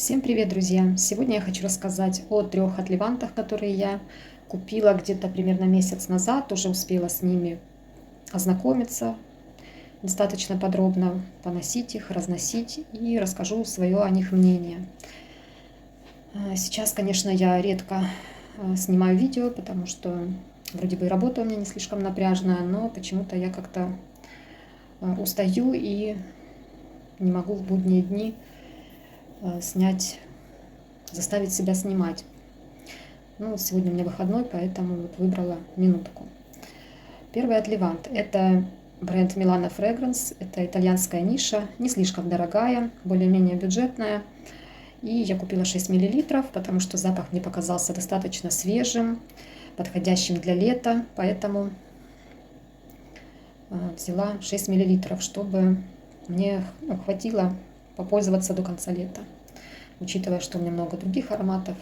Всем привет, друзья! Сегодня я хочу рассказать о 3 отливантах, которые я купила где-то примерно месяц назад. Уже успела с ними ознакомиться достаточно подробно, поносить их, разносить и расскажу свое о них мнение. Сейчас, конечно, я редко снимаю видео, потому что вроде бы и работа у меня не слишком напряженная, но почему-то я как-то устаю и не могу в будние дни заставить себя снимать. Ну, сегодня у меня выходной, поэтому вот выбрала минутку. Первый отливант. Это бренд Milano Fragrance. Это итальянская ниша, не слишком дорогая, более-менее бюджетная. И я купила 6 мл, потому что запах мне показался достаточно свежим, подходящим для лета. Поэтому взяла 6 мл, чтобы мне хватило попользоваться до конца лета. Учитывая, что у меня много других ароматов,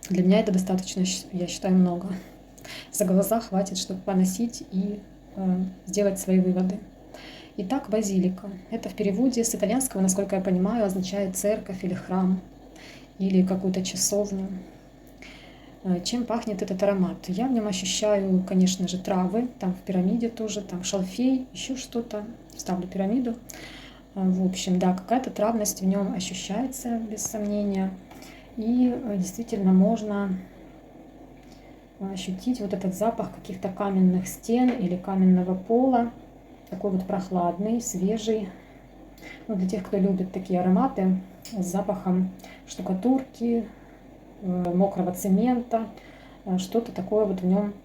для меня это достаточно, я считаю, много. За глаза хватит, чтобы поносить и сделать свои выводы. Итак, базилика. Это в переводе с итальянского, насколько я понимаю, означает церковь или храм, или какую-то часовню. Чем пахнет этот аромат? Я в нем ощущаю, конечно же, травы. Там в пирамиде тоже, там шалфей, еще что-то. Вставлю пирамиду. В общем, да, какая-то травность в нем ощущается, без сомнения. И действительно можно ощутить вот этот запах каких-то каменных стен или каменного пола. Такой вот прохладный, свежий. Ну, для тех, кто любит такие ароматы с запахом штукатурки, мокрого цемента, что-то такое вот в нем.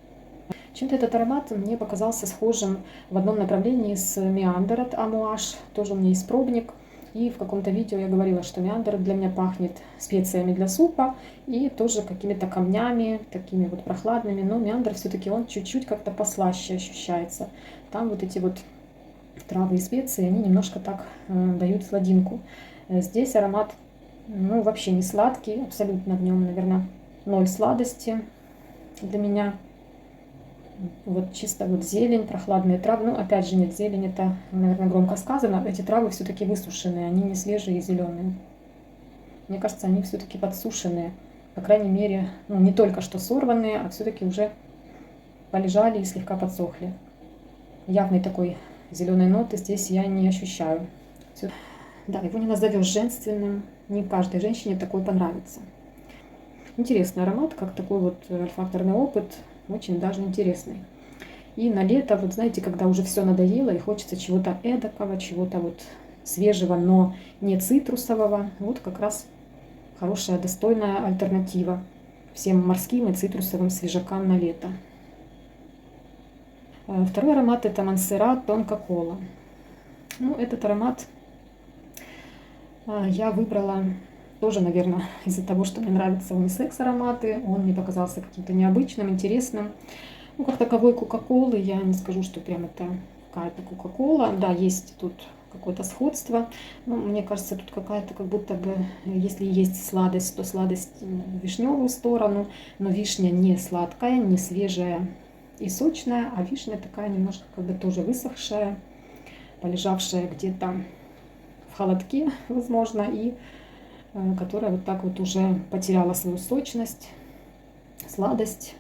Чем-то этот аромат мне показался схожим в одном направлении с Meander от Amouage. Тоже у меня есть пробник. И в каком-то видео я говорила, что Meander для меня пахнет специями для супа и тоже какими-то камнями, такими вот прохладными. Но Meander все-таки он чуть-чуть как-то послаще ощущается. Там вот эти вот травы и специи, они немножко так дают сладинку. Здесь аромат, ну, вообще не сладкий, абсолютно в нем, наверное, 0 сладости для меня. Вот чисто вот зелень, прохладные травы. Ну, опять же, нет, зелень, это, наверное, громко сказано. Эти травы все-таки высушенные, они не свежие и зеленые. Мне кажется, они все-таки подсушенные. По крайней мере, ну, не только что сорванные, а все-таки уже полежали и слегка подсохли. Явной такой зеленой ноты здесь я не ощущаю. Да, его не назовешь женственным. Не каждой женщине такой понравится. Интересный аромат, как такой вот ольфакторный опыт. Очень даже интересный. И на лето, вот знаете, когда уже все надоело и хочется чего-то эдакого, чего-то вот свежего, но не цитрусового, вот как раз хорошая, достойная альтернатива всем морским и цитрусовым свежакам на лето. Второй аромат — это Монсеррат Тонко Кола. Ну, этот аромат я выбрала тоже, наверное, из-за того, что мне нравятся унисекс-ароматы. Он мне показался каким-то необычным, интересным. Ну, как таковой Кока-Колы я не скажу, что прям это какая-то Кока-Кола. Да, есть тут какое-то сходство. Но мне кажется, тут какая-то как будто бы, если есть сладость, то сладость в вишневую сторону. Но вишня не сладкая, не свежая и сочная, а вишня такая немножко как бы тоже высохшая, полежавшая где-то в холодке, возможно, и которая вот так вот уже потеряла свою сочность, сладость.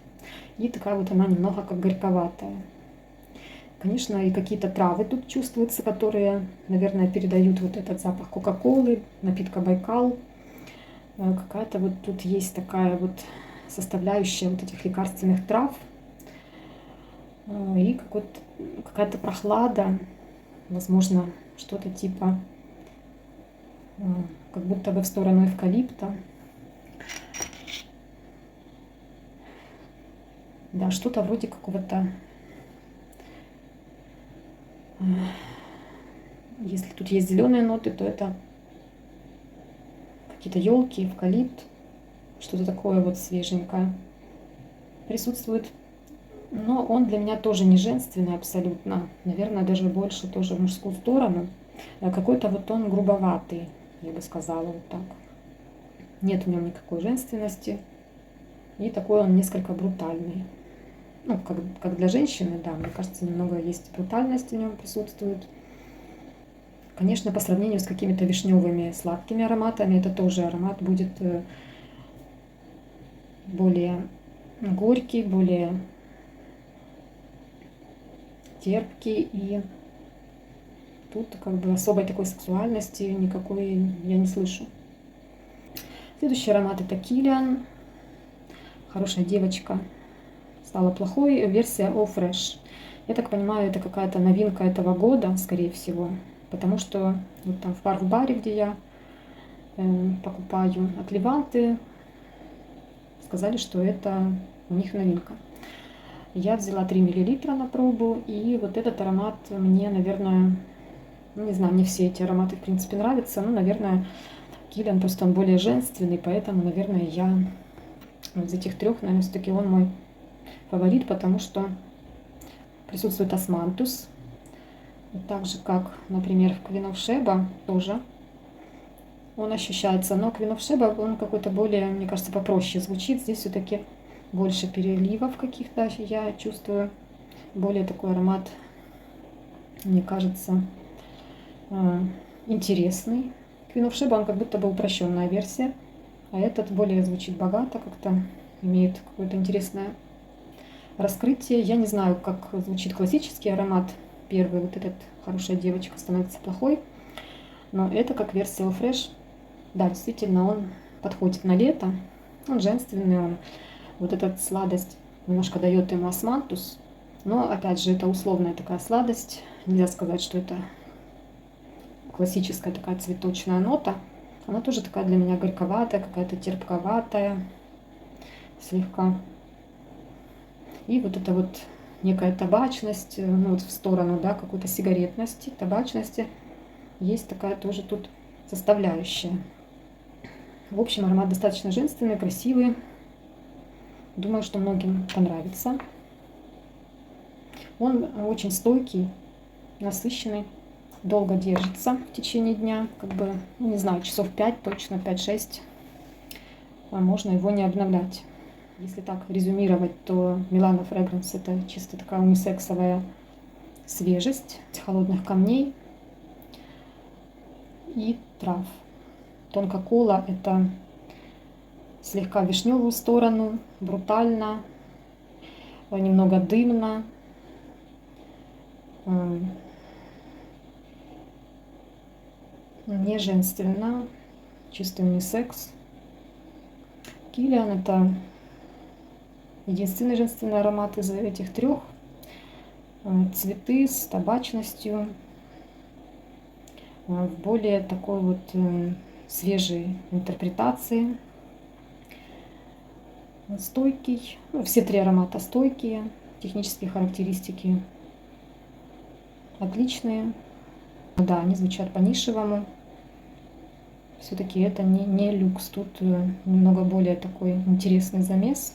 И такая вот она немного как горьковатая. Конечно, и какие-то травы тут чувствуются, которые, наверное, передают вот этот запах Кока-Колы, напитка Байкал. Какая-то вот тут есть такая вот составляющая вот этих лекарственных трав. И какая-то прохлада, возможно, что-то типа как будто бы в сторону эвкалипта. Да, что-то вроде какого-то, если тут есть зеленые ноты, то это какие-то елки, эвкалипт, что-то такое вот свеженькое присутствует. Но он для меня тоже не женственный абсолютно, наверное, даже больше тоже в мужскую сторону. Какой-то вот он грубоватый, я бы сказала, вот так. Нет в нем никакой женственности. И такой он несколько брутальный. Ну, как для женщины, да, мне кажется, немного есть брутальность в нем присутствует. Конечно, по сравнению с какими-то вишневыми сладкими ароматами, это тоже аромат будет более горький, более терпкий, и тут как бы особой такой сексуальности никакой я не слышу. Следующий аромат это Kilian. Хорошая девочка стала плохой. Версия Eau Fresh. Я так понимаю, это какая-то новинка этого года, скорее всего. Потому что вот там в парф-баре, где я покупаю от Леванты, сказали, что это у них новинка. Я взяла 3 мл на пробу, и вот этот аромат мне, наверное, ну, не знаю, мне все эти ароматы, в принципе, нравятся, но, наверное, Kilian просто он более женственный, поэтому, наверное, я из этих трех, наверное, все-таки он мой фаворит, потому что присутствует османтус, так же, как, например, в Queen of Sheba тоже он ощущается, но Queen of Sheba, он какой-то более, мне кажется, попроще звучит, здесь все-таки больше переливов каких-то я чувствую, более такой аромат, мне кажется, интересный. Queen of Sheba, он как будто бы упрощенная версия, а этот более звучит богато, как-то имеет какое-то интересное раскрытие. Я не знаю, как звучит классический аромат. Первый, вот этот «Хорошая девочка становится плохой», но это как версия Eau Fresh. Да, действительно, он подходит на лето, он женственный, он вот эта сладость немножко дает ему османтус, но опять же это условная такая сладость, нельзя сказать, что это классическая такая цветочная нота. Она тоже такая для меня горьковатая, какая-то терпковатая слегка. И вот это вот некая табачность, ну вот в сторону, да, какой-то сигаретности, табачности, есть такая тоже тут составляющая. В общем, аромат достаточно женственный, красивый. Думаю, что многим понравится. Он очень стойкий, насыщенный, долго держится в течение дня, как бы, ну, не знаю, часов 5 точно, 5-6, можно его не обновлять. Если так резюмировать, то Milano Fragrance это чисто такая унисексовая свежесть холодных камней и трав. Тонко кола это слегка вишневую сторону, брутально, немного дымно, не женственно, чистый унисекс. Kilian это единственный женственный аромат из этих трех. Цветы с табачностью, в более такой вот свежей интерпретации. Стойкий, ну, все три аромата стойкие, технические характеристики отличные. Да, они звучат по-нишевому. Все-таки это не люкс, тут немного более такой интересный замес.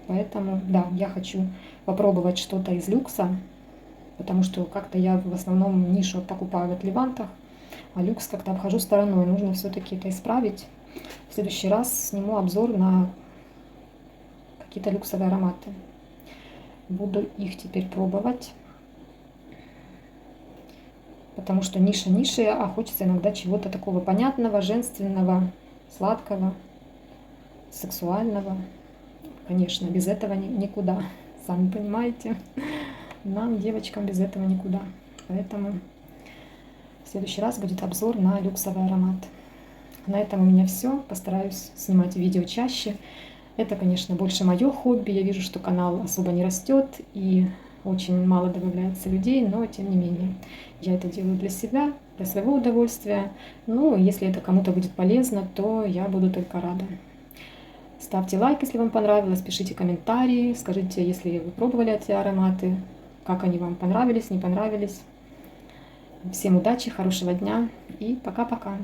Поэтому, да, я хочу попробовать что-то из люкса, потому что как-то я в основном нишу покупаю в Отливантах, а люкс как-то обхожу стороной. Нужно все-таки это исправить. В следующий раз сниму обзор на какие-то люксовые ароматы. Буду их теперь пробовать, потому что ниша ниши, а хочется иногда чего-то такого понятного, женственного, сладкого, сексуального. Конечно, без этого никуда, сами понимаете, нам, девочкам, без этого никуда. Поэтому в следующий раз будет обзор на люксовый аромат. На этом у меня все. Постараюсь снимать видео чаще. Это, конечно, больше мое хобби. Я вижу, что канал особо не растет и очень мало добавляется людей, но тем не менее я это делаю для себя, для своего удовольствия. Ну, если это кому-то будет полезно, то я буду только рада. Ставьте лайк, если вам понравилось, пишите комментарии, скажите, если вы пробовали эти ароматы, как они вам понравились, не понравились. Всем удачи, хорошего дня и пока-пока.